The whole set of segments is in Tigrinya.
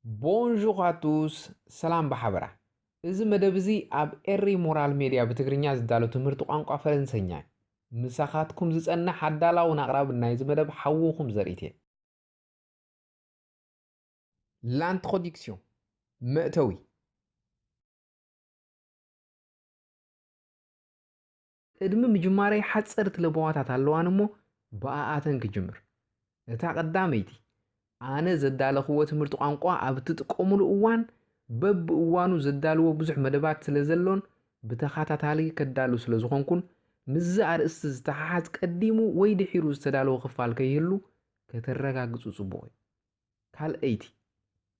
Bonjour à tous, salam بحبرة. إذا مدبزي أب إري مورال ميديا بتجرنيا زدالو تمرتو عنقا فرنسية. مساخاتكم زدنا حدالا ونقرب النايز مدب حووكم زريتين. L'introduction. مأتوي. إدم مجماري حتصرت لبواتات اللوانمو بقاعتن كجمر. إتا قداميتي. أنا زدالو هو تمرتو عنقا أبتتقومو الأوان بب እዋኑ ዘዳልዎ ብዙሕ መደባት ስለዘሎን ብተኸታታሊ ከዳሉ ስለዝኾንኩን ምዝ ኣርእስቲ ዝተሓሓዝ ቀዲሙ ወይ ድሒሩ ዝተዳለወ ክፋል ከይህሉ ከተረጋግጹ ጽቡቕ እዩ። ካልአይቲ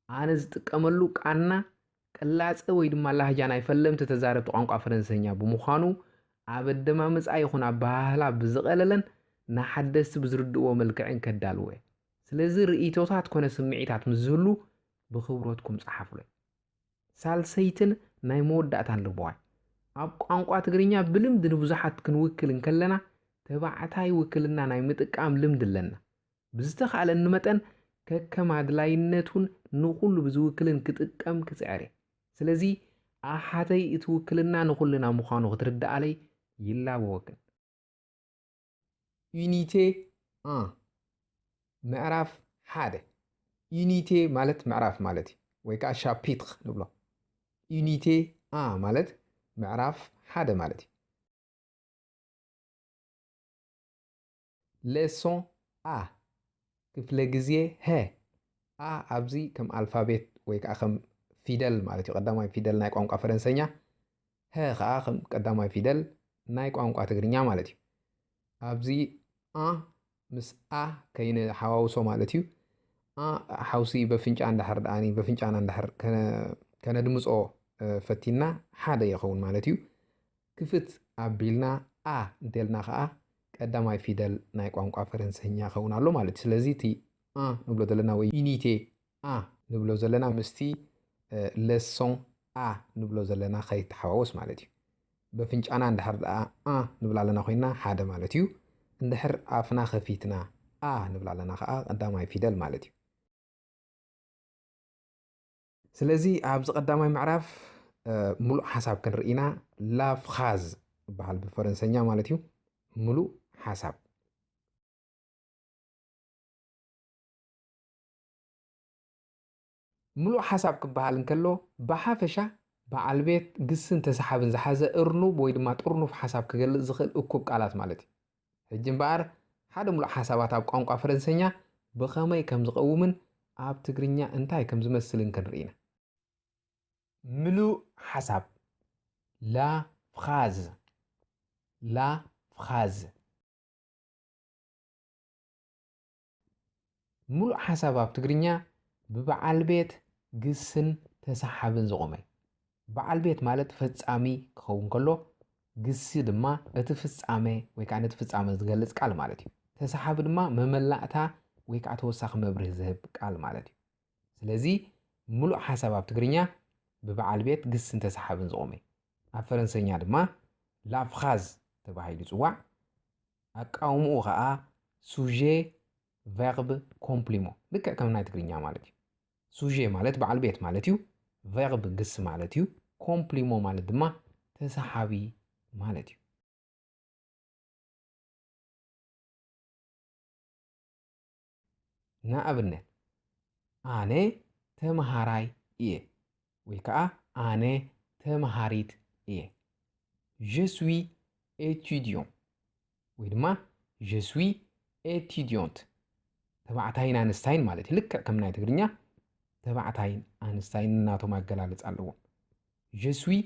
ኣነ ዝጥቀመሉ ቃና ቅላጸ ወይ ድማ ላህጃ ናይ ፈለምቲ ተዛረብቲ ቋንቋ ፈረንሰኛ ብምዃኑ ኣብ ኣደማምፃ ይኹን ኣብ ባህላ ብዝቐለለን ንሓደስቲ ብዝርድእዎ መልክዕን ከዳልዎ እየ። ስለዚ ርእይቶታት ኮነ ስምዒታት ምስ ዝህሉ ብኽብሮትኩም ጸሓፍሉ። ሳልሰይትን ናይ መወዳእታን ልበዋይ ኣብ ቋንቋ ትግርኛ ብልምድ ንብዙሓት ክንውክል እንከለና ተባዕታይ ውክልና ናይ ምጥቃም ልምድ ኣለና። ብዝተኻለኒ መጠን ከከም ኣድላይነቱን ንኹሉ ብዝውክልን ክጥቀም ክፅዕር እየ። ስለዚ ኣሓተይ እቲ ውክልና ንኹልና ምዃኑ ክትርዳኣለይ ይላበወክን። ዩኒቴ ምዕራፍ ሓደ ዩኒቴ ማለት ምዕራፍ ማለት እዩ ወይ ከዓ ሻፒትር ንብሎ። ዩኒቴ ማለት ምዕራፍ ሓደ ማለት እዩ። ሌሶን ክፍለ ግዜ ሀ ኣብዚ ከም ኣልፋቤት ወይ ከዓ ከም ፊደል ማለት እዩ። ቀዳማይ ፊደል ናይ ቋንቋ ፈረንሰኛ፣ ሀ ከዓ ከም ቀዳማይ ፊደል ናይ ቋንቋ ትግርኛ ማለት እዩ። ኣብዚ ምስ ከይነ ሓዋውሶ ማለት እዩ። ሓውሲ በፍንጫ እንዳሕር ደኣኒ በፍንጫና እንዳሕር ከነድምፆ ፈቲና ሓደ ይኸውን ማለት እዩ። ክፍት ኣቢልና እንተልና ከዓ ቀዳማይ ፊደል ናይ ቋንቋ ፈረንሰኛ ይኸውን ኣሎ ማለት እዩ። ስለዚ እቲ ንብሎ ዘለና ወይ ዩኒቴ ንብሎ ዘለና ምስቲ ሌሶን ንብሎ ዘለና ከይተሓዋወስ ማለት እዩ። በፍንጫና እንድሕር ደኣ ንብላ ኣለና ኮይና ሓደ ማለት እዩ። እንድሕር ኣፍና ከፊትና ንብላ ኣለና ከዓ ቀዳማይ ፊደል ማለት እዩ። ስለዚ ኣብዚ ቀዳማይ ምዕራፍ ሙሉእ ሓሳብ ክንርኢና ላፍኻዝ ይበሃል ብፈረንሰኛ ማለት እዩ። ሙሉእ ሓሳብ ሙሉእ ሓሳብ ክበሃል እንከሎ ብሓፈሻ በዓል ቤት ግስን ተሰሓብን ዝሓዘ እርኑብ ወይ ድማ ጥርኑፍ ሓሳብ ክገልጽ ዝኽእል እኩብ ቃላት ማለት እዩ። ሕጂ እምበኣር ሓደ ሙሉእ ሓሳባት ኣብ ቋንቋ ፈረንሰኛ ብኸመይ ከም ዝቐውምን ኣብ ትግርኛ እንታይ ከም ዝመስልን ክንርኢና። ምሉእ ሓሳብ ላፍኻዝ ሙሉእ ሓሳብ ኣብ ትግርኛ ብበዓል ቤት ግስን ተሰሓብን ዝቖመ እዩ። በዓል ቤት ማለት ፈጻሚ ክኸውን ከሎ ግሲ ድማ እቲ ፍጻሜ ወይ ከዓ ነቲ ፍጻሜ ዝገልጽ ቃል ማለት እዩ። ተሰሓቢ ድማ መመላእታ ወይ ከዓ ተወሳኺ መብርህ ዝህብ ቃል ማለት እዩ። ስለዚ ሙሉእ ሓሳብ ኣብ ትግርኛ ብበዓል ቤት ግስን ተሰሓብን ዝቖመ እዩ። ኣብ ፈረንሰኛ ድማ ላፍኻዝ ተባሂሉ ይጽዋዕ። ኣቃውምኡ ከዓ ሱዤ ቨርብ ኮምፕሊሞ ልክዕ ከም ናይ ትግርኛ ማለት እዩ። ሱዤ ማለት በዓል ቤት ማለት እዩ። ቨርብ ግስ ማለት እዩ። ኮምፕሊሞ ማለት ድማ ተሰሓቢ ማለት እዩ። ንኣብነት ኣነ ተምሃራይ እየ ወይ ከዓ ኣነ ተምሃሪት እየ። je suis étudiant ወይ ድማ je suis étudiante ተባዕታይን ኣንስታይን ማለት እዩ። ልክዕ ከም ናይ ትግርኛ ተባዕታይን ኣንስታይን እናቶም ኣገላልጽ ኣለዎም። je suis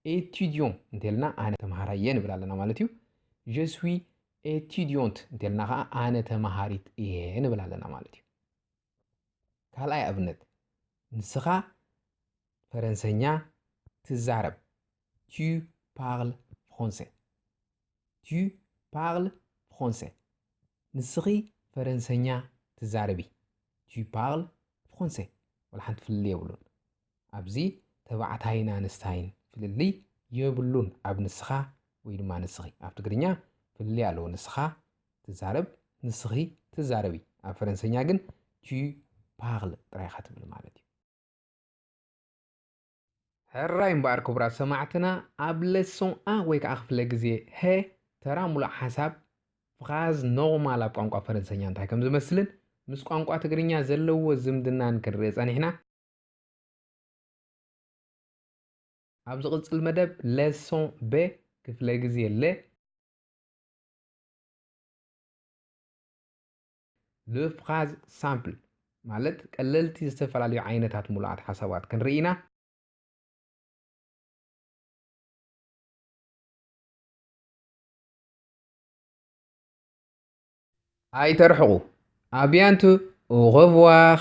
étudiant እንተልና ኣነ ተምሃራይ እየ ንብል ኣለና ማለት እዩ። je suis étudiante እንተልና ከዓ ኣነ ተምሃሪት እየ ንብል ኣለና ማለት እዩ። ካልኣይ ኣብነት ንስኻ ፈረንሰኛ ትዛረብ tu parles français ንስኺ ፈረንሰኛ ትዛረቢ tu parles français ወላ ሓንቲ ፍልሊ የብሉን። ኣብዚ ተባዕታይን ኣንስታይን ፍልሊ የብሉን። ኣብ ንስኻ ወይ ድማ ንስኺ ኣብ ትግርኛ ፍልሊ ኣለዎ። ንስኻ ትዛረብ ንስኺ ትዛረቢ። ኣብ ፈረንሰኛ ግን tu parles ጥራይኻ ትብል ማለት እዩ። ሕራይ እምበኣር ክቡራት ሰማዕትና ኣብ ለሶን ኣ ወይ ከዓ ክፍለ ግዜ ሄ ተራ ሙሉእ ሓሳብ ፍኻዝ ኖርማል ኣብ ቋንቋ ፈረንሰኛ እንታይ ከም ዝመስልን ምስ ቋንቋ ትግርኛ ዘለዎ ዝምድናን ክንሪኦ ጸኒሕና ኣብ ዝቕጽል መደብ ለሶን ቤ ክፍለ ግዜ ለ le phrase simple ማለት ቀለልቲ ዝተፈላለዩ ዓይነታት ሙሉኣት ሓሳባት ክንርኢ ኢና ኣይተርሕቑ። À bientôt. Au revoir.